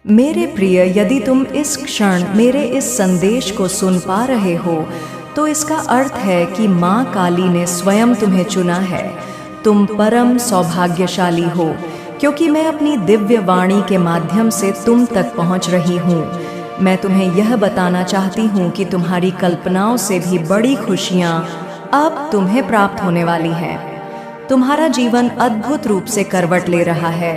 मेरे प्रिय, यदि तुम इस क्षण मेरे इस संदेश को सुन पा रहे हो तो इसका अर्थ है कि माँ काली ने स्वयं तुम्हें चुना है। तुम परम सौभाग्यशाली हो, क्योंकि मैं अपनी दिव्य वाणी के माध्यम से तुम तक पहुँच रही हूँ। मैं तुम्हें यह बताना चाहती हूँ कि तुम्हारी कल्पनाओं से भी बड़ी खुशियाँ अब तुम्हें प्राप्त होने वाली हैं। तुम्हारा जीवन अद्भुत रूप से करवट ले रहा है।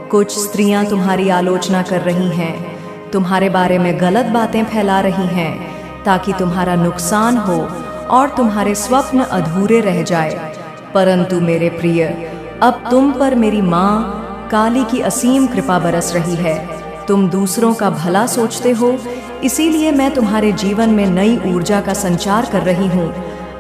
कुछ स्त्रियां तुम्हारी आलोचना कर रही हैं, तुम्हारे बारे में गलत बातें फैला रही हैं ताकि तुम्हारा नुकसान हो और तुम्हारे स्वप्न अधूरे रह जाए। परंतु मेरे प्रिय, अब तुम पर मेरी माँ काली की असीम कृपा बरस रही है। तुम दूसरों का भला सोचते हो, इसीलिए मैं तुम्हारे जीवन में नई ऊर्जा का संचार कर रही हूँ।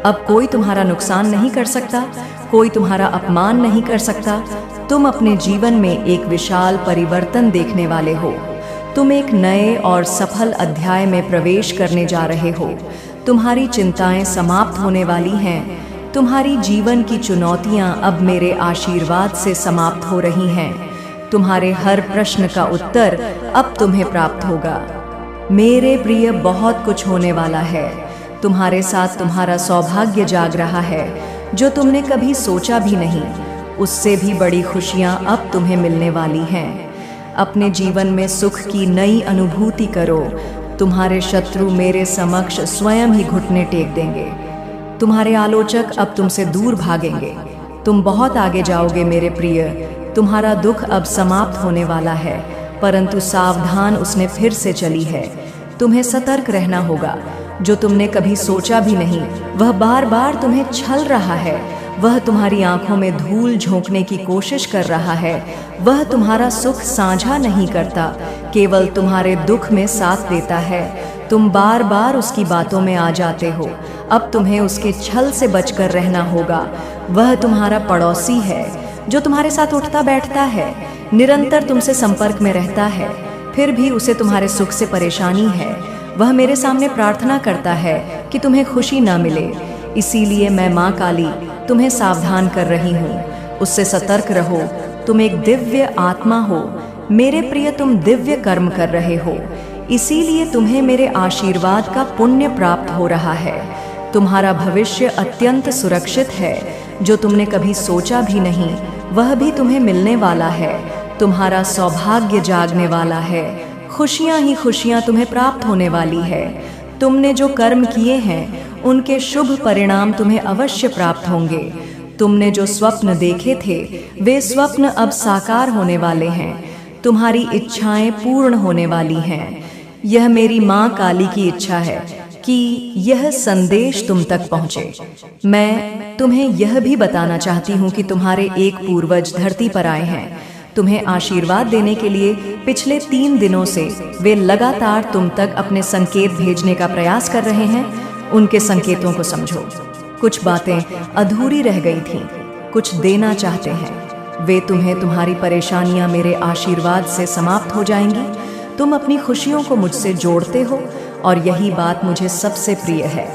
अब कोई तुम्हारा नुकसान नहीं कर सकता, कोई तुम्हारा अपमान नहीं कर सकता। तुम अपने जीवन में एक विशाल परिवर्तन देखने वाले हो। तुम एक नए और सफल अध्याय में प्रवेश करने जा रहे हो। तुम्हारी चिंताएं समाप्त होने वाली हैं। तुम्हारी जीवन की चुनौतियां अब मेरे आशीर्वाद से समाप्त हो रही हैं। तुम्हारे हर प्रश्न का उत्तर अब तुम्हें प्राप्त होगा। मेरे प्रिय, बहुत कुछ होने वाला है। तुम्हारे साथ तुम्हारा सौभाग्य जाग रहा है, जो तुमने कभी सोचा भी नहीं। उससे भी बड़ी खुशियां अब तुम्हें मिलने वाली हैं। अपने जीवन में सुख की नई अनुभूति करो। तुम्हारे शत्रु मेरे समक्ष स्वयं ही घुटने टेक देंगे। तुम्हारे आलोचक अब तुमसे दूर भागेंगे। तुम बहुत आगे जाओगे मेरे प्रिय। तुम्हारा दुख अब समाप्त होने वाला है, परंतु सावधान, उसने फिर से चली है। तुम्हें सतर्क रहना होगा। जो तुमने कभी सोचा भी नहीं, वह बार बार तुम्हें छल रहा है। वह तुम्हारी आंखों में धूल झोंकने की कोशिश कर रहा है। वह तुम्हारा सुख साझा नहीं करता, केवल तुम्हारे दुख में साथ देता है। तुम बार बार उसकी बातों में आ जाते हो। अब तुम्हें उसके छल से बचकर रहना होगा। वह तुम्हारा पड़ोसी है, जो तुम्हारे साथ उठता बैठता है, निरंतर तुमसे संपर्क में रहता है, फिर भी उसे तुम्हारे सुख से परेशानी है। वह मेरे सामने प्रार्थना करता है कि तुम्हें खुशी ना मिले। इसीलिए मैं माँ काली तुम्हें सावधान कर रही हूँ। उससे सतर्क रहो। तुम एक दिव्य आत्मा हो मेरे प्रिय। तुम दिव्य कर्म कर रहे हो, इसीलिए तुम्हें मेरे आशीर्वाद का पुण्य प्राप्त हो रहा है। तुम्हारा भविष्य अत्यंत सुरक्षित है। जो तुमने कभी सोचा भी नहीं, वह भी तुम्हें मिलने वाला है। तुम्हारा सौभाग्य जागने वाला है। खुशियाँ ही खुशियाँ तुम्हें प्राप्त होने वाली है। तुमने जो कर्म किए हैं, उनके शुभ परिणाम तुम्हें अवश्य प्राप्त होंगे। तुमने जो स्वप्न देखे थे, वे स्वप्न अब साकार होने वाले हैं। तुम्हारी इच्छाएं पूर्ण होने वाली हैं। यह मेरी माँ काली की इच्छा है कि यह संदेश तुम तक पहुँचे। मैं तुम्हें यह भी बताना चाहती हूँ कि तुम्हारे एक पूर्वज धरती पर आए हैं। तुम्हें आशीर्वाद देने के लिए पिछले 3 दिनों से वे लगातार तुम तक अपने संकेत भेजने का प्रयास कर रहे हैं। उनके संकेतों को समझो। कुछ बातें अधूरी रह गई थीं, कुछ देना चाहते हैं। वे तुम्हें तुम्हारी परेशानियां मेरे आशीर्वाद से समाप्त हो जाएंगी। तुम अपनी खुशियों को मुझसे जोड़ते हो और यही बात मुझे सबसे प्रिय है।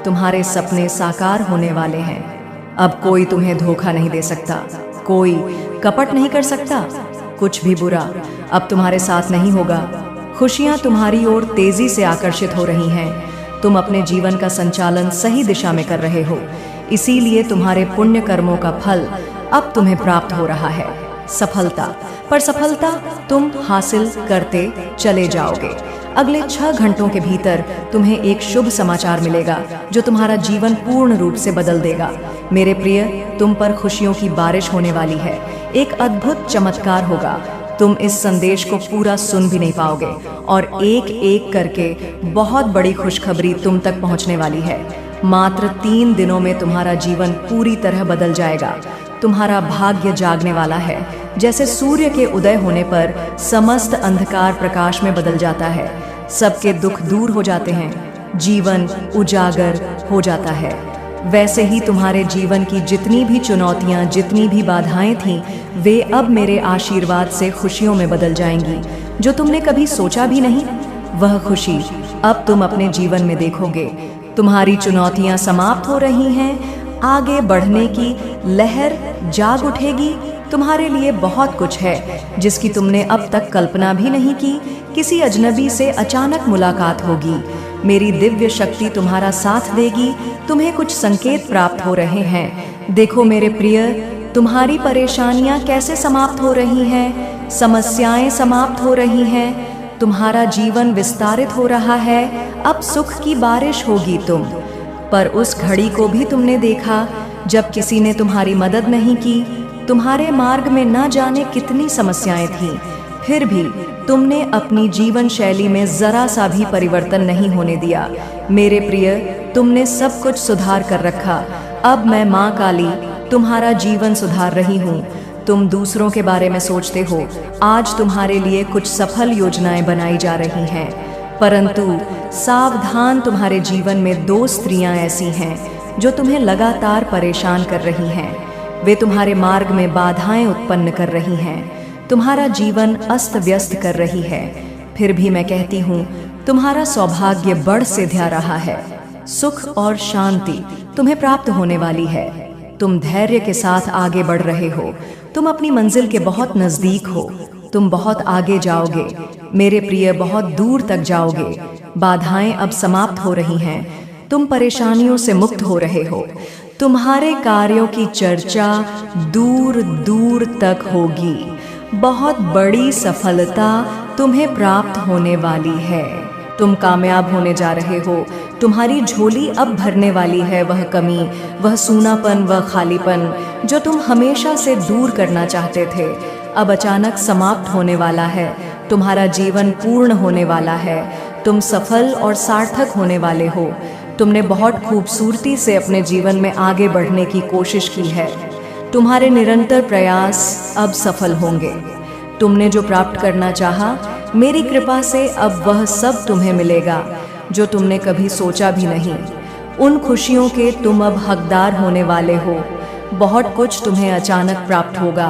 तुम्हारे सपने साकार होने वाले हैं। अब कोई तुम्हें धोखा नहीं दे सकता, कोई कपट नहीं कर सकता। कुछ भी बुरा अब तुम्हारे साथ नहीं होगा। खुशियां तुम्हारी ओर तेजी से आकर्षित हो रही हैं। तुम अपने जीवन का संचालन सही दिशा में कर रहे हो, इसीलिए तुम्हारे पुण्य कर्मों का फल अब तुम्हें प्राप्त हो रहा है। सफलता पर सफलता तुम हासिल करते चले जाओगे। अगले 6 घंटों के भीतर तुम्हें एक शुभ समाचार मिलेगा, जो तुम्हारा जीवन पूर्ण रूप से बदल देगा। मेरे प्रिय, तुम पर खुशियों की बारिश होने वाली है। एक अद्भुत चमत्कार होगा। तुम इस संदेश को पूरा सुन भी नहीं पाओगे और एक एक करके बहुत बड़ी खुशखबरी तुम तक पहुंचने वाली है। मात्र 3 दिनों में तुम्हारा जीवन पूरी तरह बदल जाएगा। तुम्हारा भाग्य जागने वाला है। जैसे सूर्य के उदय होने पर समस्त अंधकार प्रकाश में बदल जाता है, सबके दुख दूर हो जाते हैं, जीवन उजागर हो जाता है, वैसे ही तुम्हारे जीवन की जितनी भी चुनौतियां, जितनी भी बाधाएं थीं, वे अब मेरे आशीर्वाद से खुशियों में बदल जाएंगी। जो तुमने कभी सोचा भी नहीं, वह खुशी अब तुम अपने जीवन में देखोगे। तुम्हारी चुनौतियां समाप्त हो रही हैं। आगे बढ़ने की लहर जाग उठेगी। तुम्हारे लिए बहुत कुछ है जिसकी तुमने अब तक कल्पना भी नहीं की। किसी अजनबी से अचानक मुलाकात होगी, मेरी दिव्य शक्ति तुम्हारा साथ देगी, तुम्हें कुछ संकेत प्राप्त हो रहे हैं। देखो मेरे प्रिय, तुम्हारी परेशानियां कैसे समाप्त हो रही हैं, समस्याएं समाप्त हो रही हैं, तुम्हारा जीवन विस्तारित हो रहा है। अब सुख की बारिश होगी पर उस घड़ी को भी तुमने देखा जब किसी ने तुम्हारी मदद नहीं की। तुम्हारे मार्ग में न जाने कितनी समस्याएं थीं, फिर भी तुमने अपनी जीवन शैली में जरा सा भी परिवर्तन नहीं होने दिया। मेरे प्रिय, तुमने सब कुछ सुधार कर रखा। अब मैं माँ काली तुम्हारा जीवन सुधार रही हूँ। तुम दूसरों के बारे में सोचते हो, आज तुम्हारे लिए कुछ सफल योजनाएं बनाई जा रही हैं, परंतु सावधान, तुम्हारे जीवन में 2 स्त्रियां ऐसी हैं जो तुम्हें लगातार परेशान कर रही हैं। वे तुम्हारे मार्ग में बाधाएं उत्पन्न कर रही हैं, तुम्हारा जीवन अस्त व्यस्त कर रही है। फिर भी मैं कहती हूँ, तुम्हारा सौभाग्य बढ़ सिद्ध्या रहा है। सुख और शांति तुम्हें प्राप्त होने वाली है। तुम धैर्य के साथ आगे बढ़ रहे हो, तुम अपनी मंजिल के बहुत नजदीक हो, तुम बहुत आगे जाओगे मेरे प्रिय, बहुत दूर तक जाओगे। बाधाएं अब समाप्त हो रही हैं, तुम परेशानियों से मुक्त हो रहे हो। तुम्हारे कार्यों की चर्चा दूर दूर तक होगी। बहुत बड़ी सफलता तुम्हें प्राप्त होने वाली है। तुम कामयाब होने जा रहे हो। तुम्हारी झोली अब भरने वाली है वह कमी, वह सूनापन, वह खालीपन जो तुम हमेशा से दूर करना चाहते थे, अब अचानक समाप्त होने वाला है। तुम्हारा जीवन पूर्ण होने वाला है। तुम सफल और सार्थक होने वाले हो। तुमने बहुत खूबसूरती से अपने जीवन में आगे बढ़ने की कोशिश की है। तुम्हारे निरंतर प्रयास अब सफल होंगे। तुमने जो प्राप्त करना चाहा, मेरी कृपा से अब वह सब तुम्हें मिलेगा जो तुमने कभी सोचा भी नहीं। उन खुशियों के तुम अब हकदार होने वाले हो। बहुत कुछ तुम्हें अचानक प्राप्त होगा।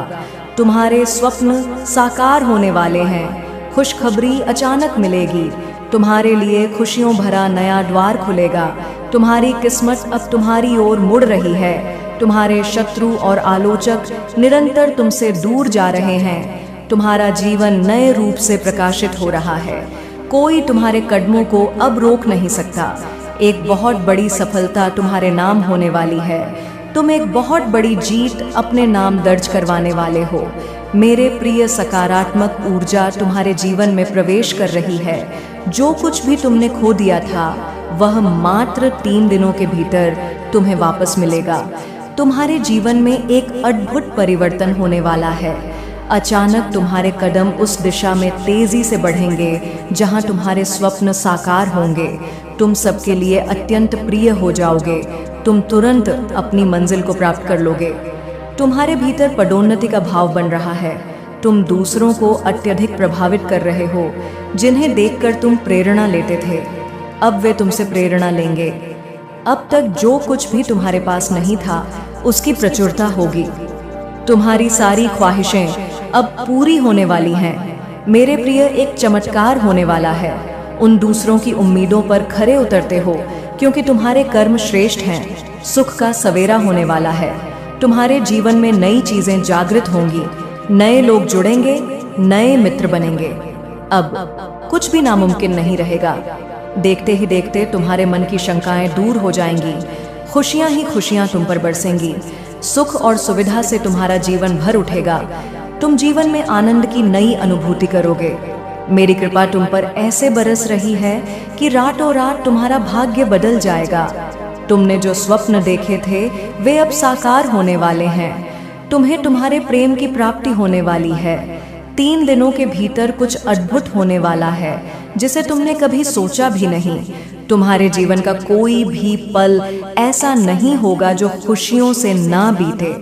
तुम्हारे स्वप्न साकार होने वाले हैं। खुशखबरी अचानक मिलेगी। तुम्हारे लिए खुशियों भरा नया द्वार खुलेगा। तुम्हारी किस्मत अब तुम्हारी ओर मुड़ रही है। तुम्हारे शत्रु और आलोचक निरंतर तुमसे दूर जा रहे हैं। तुम्हारा जीवन नए रूप से प्रकाशित हो रहा है। कोई तुम्हारे कदमों को अब रोक नहीं सकता। एक बहुत बड़ी सफलता तुम्हारे नाम होने वाली है। तुम एक बहुत बड़ी जीत अपने नाम दर्ज करवाने वाले हो। मेरे प्रिय, सकारात्मक ऊर्जा तुम्हारे जीवन में प्रवेश कर रही है। जो कुछ भी तुमने खो दिया था, वह मात्र 3 दिनों के भीतर तुम्हें वापस मिलेगा। तुम्हारे जीवन में एक अद्भुत परिवर्तन होने वाला है। अचानक तुम्हारे कदम उस दिशा में तेजी से बढ़ेंगे जहां तुम्हारे स्वप्न साकार होंगे। तुम सबके लिए अत्यंत प्रिय हो जाओगे। तुम तुरंत अपनी मंजिल को प्राप्त कर लोगे। तुम्हारे भीतर पदोन्नति का भाव बन रहा है। तुम दूसरों को अत्यधिक प्रभावित कर रहे हो। जिन्हें देखकर तुम प्रेरणा लेते थे, अब वे तुमसे प्रेरणा लेंगे। अब तक जो कुछ भी तुम्हारे पास नहीं था, उसकी प्रचुरता होगी। तुम्हारी सारी ख्वाहिशें अब पूरी होने वाली हैं। मेरे प्रिय, एक चमत्कार होने वाला है। उन दूसरों की उम्मीदों पर खरे उतरते हो क्योंकि तुम्हारे कर्म श्रेष्ठ हैं। सुख का सवेरा होने वाला है। तुम्हारे जीवन में नई चीजें जागृत होंगी। नए लोग जुड़ेंगे, नए मित्र बनेंगे। अब कुछ भी नामुमकिन नहीं रहेगा। देखते ही देखते तुम्हारे मन की शंकाएं दूर हो जाएंगी। खुशियां ही खुशियां तुम पर बरसेंगी। सुख और सुविधा से तुम्हारा जीवन भर उठेगा। तुम जीवन में आनंद की नई अनुभूति करोगे। मेरी कृपा तुम पर ऐसे बरस रही है कि रातों रात तुम्हारा भाग्य बदल जाएगा। तुमने जो स्वप्न देखे थे, वे अब साकार होने वाले हैं। तुम्हें तुम्हारे प्रेम की प्राप्ति होने वाली है। 3 दिनों के भीतर कुछ अद्भुत होने वाला है जिसे तुमने कभी सोचा भी नहीं। तुम्हारे जीवन का कोई भी पल ऐसा नहीं होगा जो खुशियों से ना बीते।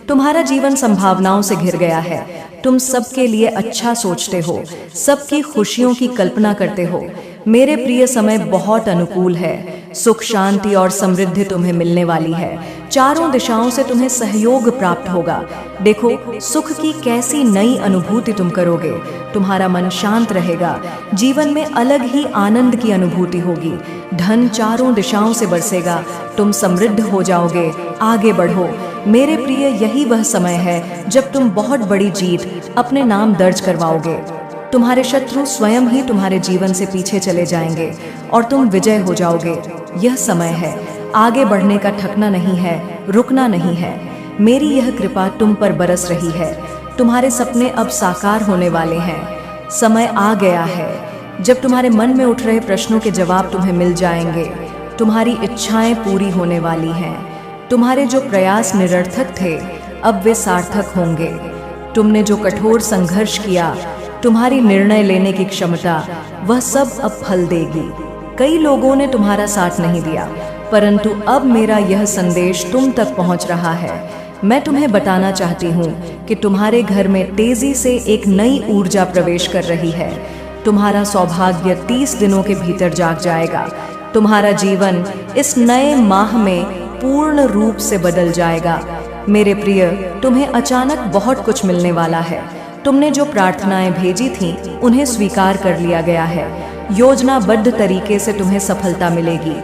तुम्हारा जीवन संभावनाओं से घिर गया है। तुम सबके लिए अच्छा सोचते हो, सबकी खुशियों की कल्पना करते हो। मेरे प्रिय, समय बहुत अनुकूल है। सुख, शांति और समृद्धि तुम्हें मिलने वाली है। चारों दिशाओं से तुम्हें सहयोग प्राप्त होगा। देखो, सुख की कैसी नई अनुभूति तुम करोगे। तुम्हारा मन शांत रहेगा। जीवन में अलग ही आनंद की अनुभूति होगी। धन चारों दिशाओं से बरसेगा। तुम समृद्ध हो जाओगे। आगे बढ़ो। मेरे प्रिय, यही वह समय है जब तुम बहुत बड़ी जीत अपने नाम दर्ज करवाओगे। तुम्हारे शत्रु स्वयं ही तुम्हारे जीवन से पीछे चले जाएंगे और तुम विजय हो जाओगे। यह समय है, आगे बढ़ने का ठकना नहीं है, रुकना नहीं है। मेरी यह कृपा तुम पर बरस रही है। तुम्हारे सपने अब साकार होने वाले हैं। समय आ गया है जब तुम्हारे मन में उठ रहे प्रश्नों के जवाब तुम्हें मिल जाएंगे। तुम्हारी इच्छाएं पूरी होने वाली हैं। तुम्हारे जो प्रयास निरर्थक थे अब वे सार्थक होंगे। तुमने जो कठोर संघर्ष किया, तुम्हारी निर्णय लेने की क्षमता, वह सब अब फल देगी। कई लोगों ने तुम्हारा साथ नहीं दिया, परंतु अब मेरा यह संदेश तुम तक पहुंच रहा है। मैं तुम्हें बताना चाहती हूँ कि तुम्हारे घर में तेजी से एक नई ऊर्जा प्रवेश कर रही है। तुम्हारा सौभाग्य 30 दिनों के भीतर जाग जाएगा। तुम्हारा जीवन इस नए माह में पूर्ण रूप से बदल जाएगा। मेरे प्रिय, तुम्हें अचानक बहुत कुछ मिलने वाला है। तुमने जो प्रार्थनाएं भेजी थीं, उन्हें स्वीकार कर लिया गया है। योजनाबद्ध तरीके से तुम्हें सफलता मिलेगी।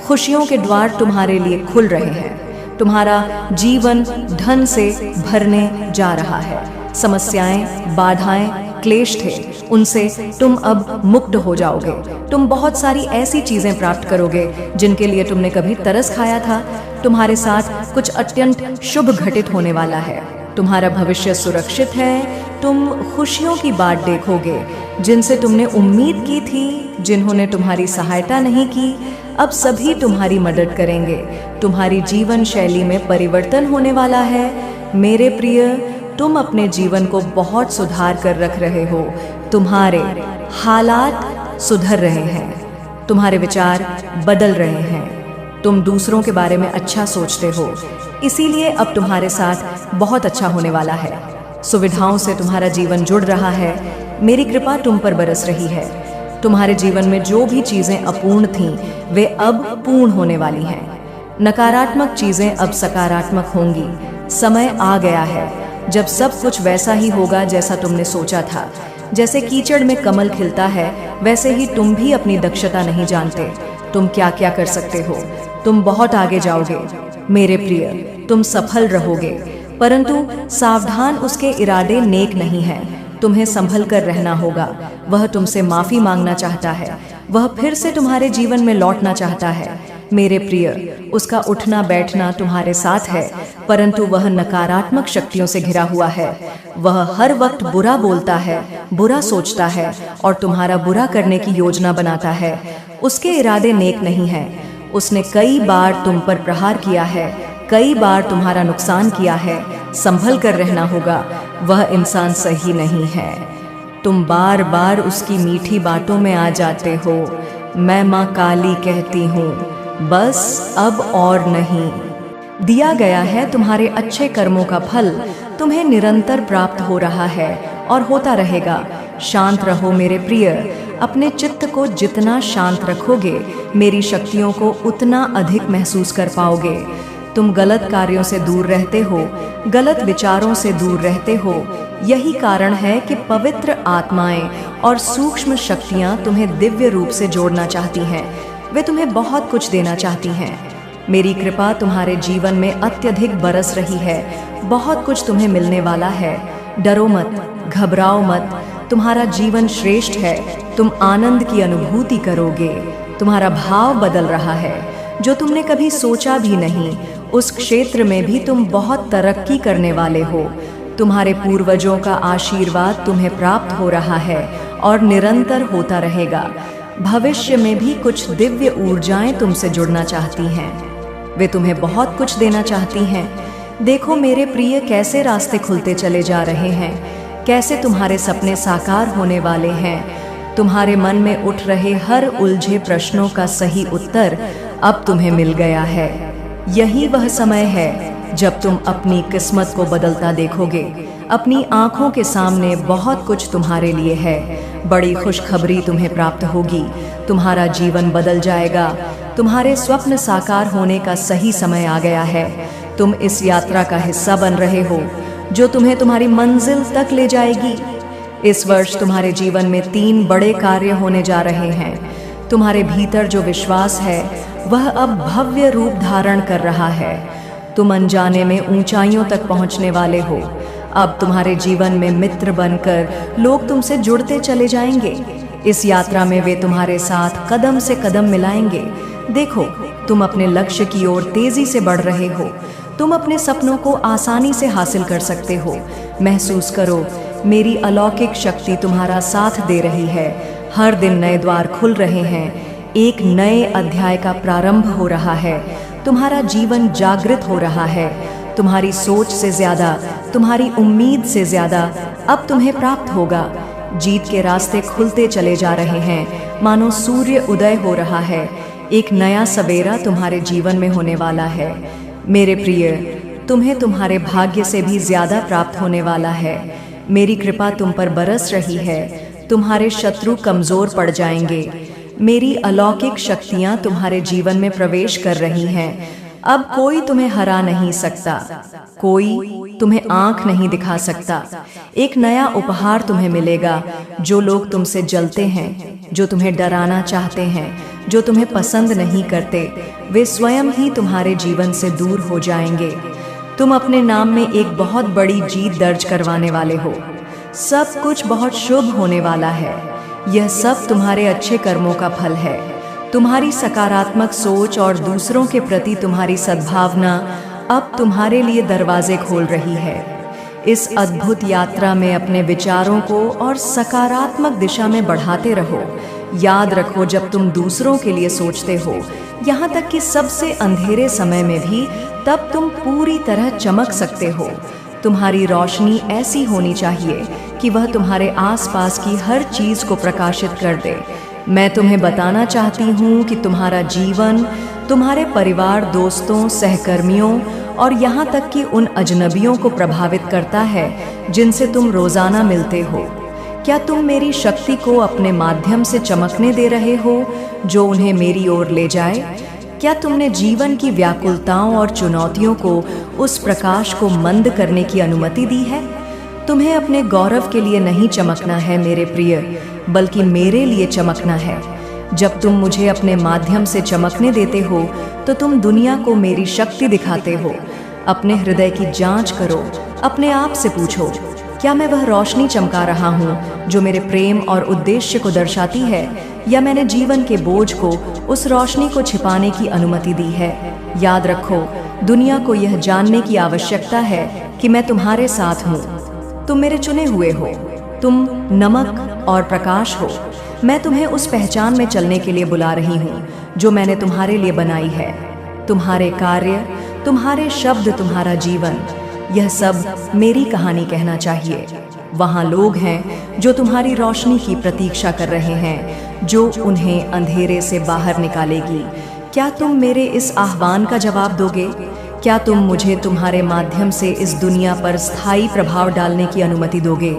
खुशियों के द्वार तुम्हारे लिए खुल रहे हैं। तुम्हारा जीवन धन से भरने जा रहा है। समस्याएं, बाधाएं, क्लेश थे, उनसे तुम अब मुक्त हो जाओगे। तुम बहुत सारी ऐसी चीजें प्राप्त करोगे जिनके लिए तुमने कभी तरस खाया था। तुम्हारे साथ कुछ अत्यंत शुभ घटित होने वाला है। तुम्हारा भविष्य सुरक्षित है। तुम खुशियों की बात देखोगे। जिनसे तुमने उम्मीद की थी, जिन्होंने तुम्हारी सहायता नहीं की, अब सभी तुम्हारी मदद करेंगे। तुम्हारी जीवन शैली में परिवर्तन होने वाला है। मेरे प्रिय, तुम अपने जीवन को बहुत सुधार कर रख रहे हो। तुम्हारे हालात सुधर रहे हैं। तुम्हारे विचार बदल रहे हैं। तुम दूसरों के बारे में अच्छा सोचते हो, इसीलिए अब तुम्हारे साथ बहुत अच्छा होने वाला है। सुविधाओं से तुम्हारा जीवन जुड़ रहा है। मेरी कृपा तुम पर बरस रही है। तुम्हारे जीवन में जो भी चीजें अपूर्ण थीं, वे अब पूर्ण होने वाली हैं। नकारात्मक चीजें अब सकारात्मक होंगी। समय आ गया है जब सब कुछ वैसा ही होगा जैसा तुमने सोचा था। जैसे कीचड़ में कमल खिलता है, वैसे ही तुम भी अपनी दक्षता नहीं जानते। तुम क्या क्या कर सकते हो। तुम बहुत आगे जाओगे। मेरे प्रिय, तुम सफल रहोगे, परंतु सावधान, उसके इरादे नेक नहीं हैं। तुम्हें संभल कर रहना होगा। वह तुमसे माफी मांगना चाहता है। वह फिर से तुम्हारे जीवन में लौटना चाहता है। मेरे प्रिय, उसका उठना बैठना तुम्हारे साथ है, परंतु वह नकारात्मक शक्तियों से घिरा हुआ है। वह हर वक्त बुरा बोलता है, बुरा सोचता है और तुम्हारा बुरा करने की योजना बनाता है। उसके इरादे नेक नहीं हैं। उसने कई बार तुम पर प्रहार किया है, कई बार तुम्हारा नुकसान किया है। संभल कर रहना होगा। वह इंसान सही नहीं है। तुम बार बार उसकी मीठी बातों में आ जाते हो। मैं माँ काली कहती हूँ, बस अब और नहीं। दिया गया है तुम्हारे अच्छे कर्मों का फल तुम्हें निरंतर प्राप्त हो रहा है और होता रहेगा। शांत रहो मेरे प्रिय। अपने चित्त को जितना शांत रखोगे, मेरी शक्तियों को उतना अधिक महसूस कर पाओगे। तुम गलत कार्यों से दूर रहते हो, गलत विचारों से दूर रहते हो। यही कारण है कि पवित्र आत्माएं और सूक्ष्म शक्तियां तुम्हें दिव्य रूप से जोड़ना चाहती हैं। वे तुम्हें बहुत कुछ देना चाहती हैं। मेरी कृपा तुम्हारे जीवन में अत्यधिक बरस रही है। बहुत कुछ तुम्हें मिलने वाला है। डरो मत, घबराओ मत। तुम्हारा जीवन श्रेष्ठ है। तुम आनंद की अनुभूति करोगे। तुम्हारा भाव बदल रहा है। जो तुमने कभी सोचा भी नहीं, उस क्षेत्र में भी तुम बहुत तरक्की करने वाले हो। तुम्हारे पूर्वजों का आशीर्वाद तुम्हें प्राप्त हो रहा है और निरंतर होता रहेगा। भविष्य में भी कुछ दिव्य ऊर्जाएं तुमसे जुड़ना चाहती हैं। वे तुम्हें बहुत कुछ देना चाहती हैं। देखो मेरे प्रिय, कैसे रास्ते खुलते चले जा रहे हैं, कैसे तुम्हारे सपने साकार होने वाले हैं। तुम्हारे मन में उठ रहे हर उलझे प्रश्नों का सही उत्तर अब तुम्हें मिल गया है। यही वह समय है जब तुम अपनी किस्मत को बदलता देखोगे। अपनी आंखों के सामने बहुत कुछ तुम्हारे लिए है। बड़ी खुशखबरी तुम्हें प्राप्त होगी। तुम्हारा जीवन बदल जाएगा। तुम्हारे स्वप्न साकार होने का सही समय आ गया है। तुम इस यात्रा का हिस्सा बन रहे हो जो तुम्हें तुम्हारी मंजिल तक ले जाएगी। इस वर्ष तुम्हारे जीवन में 3 बड़े कार्य होने जा रहे हैं। तुम्हारे भीतर जो विश्वास है, वह अब भव्य रूप धारण कर रहा है। तुम अनजाने में ऊंचाइयों तक पहुंचने वाले हो। अब तुम्हारे जीवन में मित्र बनकर लोग तुमसे जुड़ते चले जाएंगे। इस यात्रा में वे तुम्हारे साथ कदम से कदम मिलाएंगे। देखो, तुम अपने लक्ष्य की ओर तेजी से बढ़ रहे हो। तुम अपने सपनों को आसानी से हासिल कर सकते हो। महसूस करो, मेरी अलौकिक शक्ति तुम्हारा साथ दे रही है। हर दिन नए द्वार खुल रहे हैं। एक नए अध्याय का प्रारंभ हो रहा है। तुम्हारा जीवन जागृत हो रहा है। तुम्हारी सोच से ज्यादा, तुम्हारी उम्मीद से ज्यादा अब तुम्हें प्राप्त होगा। जीत के रास्ते खुलते चले जा रहे हैं, मानो सूर्य उदय हो रहा है। एक नया सवेरा तुम्हारे जीवन में होने वाला है। मेरे प्रिय, तुम्हें तुम्हारे भाग्य से भी ज्यादा प्राप्त होने वाला है। मेरी कृपा तुम पर बरस रही है। तुम्हारे शत्रु कमजोर पड़ जाएंगे। मेरी अलौकिक शक्तियां तुम्हारे जीवन में प्रवेश कर रही हैं। अब कोई तुम्हें हरा नहीं सकता, कोई तुम्हें आंख नहीं दिखा सकता। एक नया उपहार तुम्हें मिलेगा। जो लोग तुमसे जलते हैं, जो तुम्हें डराना चाहते हैं, जो तुम्हें पसंद नहीं करते, वे स्वयं ही तुम्हारे जीवन से दूर हो जाएंगे। तुम अपने नाम में एक बहुत बड़ी जीत दर्ज करवाने वाले हो। सब कुछ बहुत शुभ होने वाला है। यह सब तुम्हारे अच्छे कर्मों का फल है। तुम्हारी सकारात्मक सोच और दूसरों के प्रति तुम्हारी सद्भावना अब तुम्हारे लिए दरवाजे खोल रही है। इस अद्भुत यात्रा में अपने विचारों को और सकारात्मक दिशा में बढ़ाते रहो। याद रखो, जब तुम दूसरों के लिए सोचते हो, यहाँ तक कि सबसे अंधेरे समय में भी, तब तुम पूरी तरह चमक सकते हो। तुम्हारी रोशनी ऐसी होनी चाहिए कि वह तुम्हारे आसपास की हर चीज को प्रकाशित कर दे। मैं तुम्हें बताना चाहती हूँ कि तुम्हारा जीवन तुम्हारे परिवार, दोस्तों, सहकर्मियों और यहाँ तक कि उन अजनबियों को प्रभावित करता है जिनसे तुम रोजाना मिलते हो। क्या तुम मेरी शक्ति को अपने माध्यम से चमकने दे रहे हो, जो उन्हें मेरी ओर ले जाए? क्या तुमने जीवन की व्याकुलताओं और चुनौतियों को उस प्रकाश को मंद करने की अनुमति दी है? तुम्हें अपने गौरव के लिए नहीं चमकना है मेरे प्रिय, बल्कि मेरे लिए चमकना है। जब तुम मुझे अपने माध्यम से चमकने देते हो, तो तुम दुनिया को मेरी शक्ति दिखाते हो। अपने हृदय की जांच करो। अपने आप से पूछो, क्या मैं वह रोशनी चमका रहा हूँ जो मेरे प्रेम और उद्देश्य को दर्शाती है, या मैंने जीवन के बोझ को, उस रोशनी को छिपाने की अनुमति दी है? याद रखो, दुनिया को यह जानने की आवश्यकता है कि मैं तुम्हारे साथ हूँ। तुम मेरे चुने हुए हो। तुम नमक और प्रकाश हो। मैं तुम्हें उस पहचान में चलने के लिए बुला रही हूँ जो मैंने तुम्हारे लिए बनाई है। तुम्हारे कार्य, तुम्हारे शब्द, तुम्हारा जीवन, यह सब मेरी कहानी कहना चाहिए। वहाँ लोग हैं जो तुम्हारी रोशनी की प्रतीक्षा कर रहे हैं, जो उन्हें अंधेरे से बाहर निकालेगी। क्या तुम मेरे इस आह्वान का जवाब दोगे? क्या तुम मुझे तुम्हारे माध्यम से इस दुनिया पर स्थायी प्रभाव डालने की अनुमति दोगे?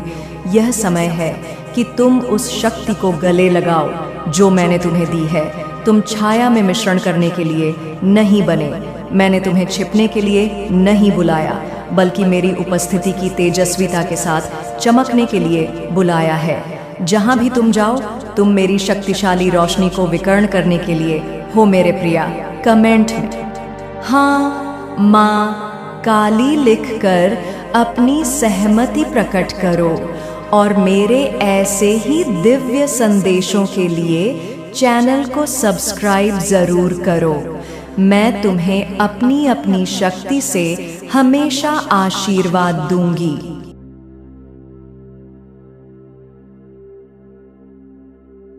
यह समय है कि तुम उस शक्ति को गले लगाओ जो मैंने तुम्हें दी है। तुम छाया में मिश्रण करने के लिए नहीं बने। मैंने तुम्हें छिपने के लिए नहीं बुलाया, बल्कि मेरी उपस्थिति की तेजस्विता के साथ चमकने के लिए बुलाया है। जहाँ भी तुम जाओ, तुम मेरी शक्तिशाली रोशनी को विकर्ण करने के लिए हो मेरे प्रिया। कमेंट में हाँ माँ काली लिखकर अपनी सहमति प्रकट करो और मेरे ऐसे ही दिव्य संदेशों के लिए चैनल को सब्सक्राइब जरूर करो। मैं तुम्हें अपनी अपनी शक्ति से हमेशा आशीर्वाद दूंगी।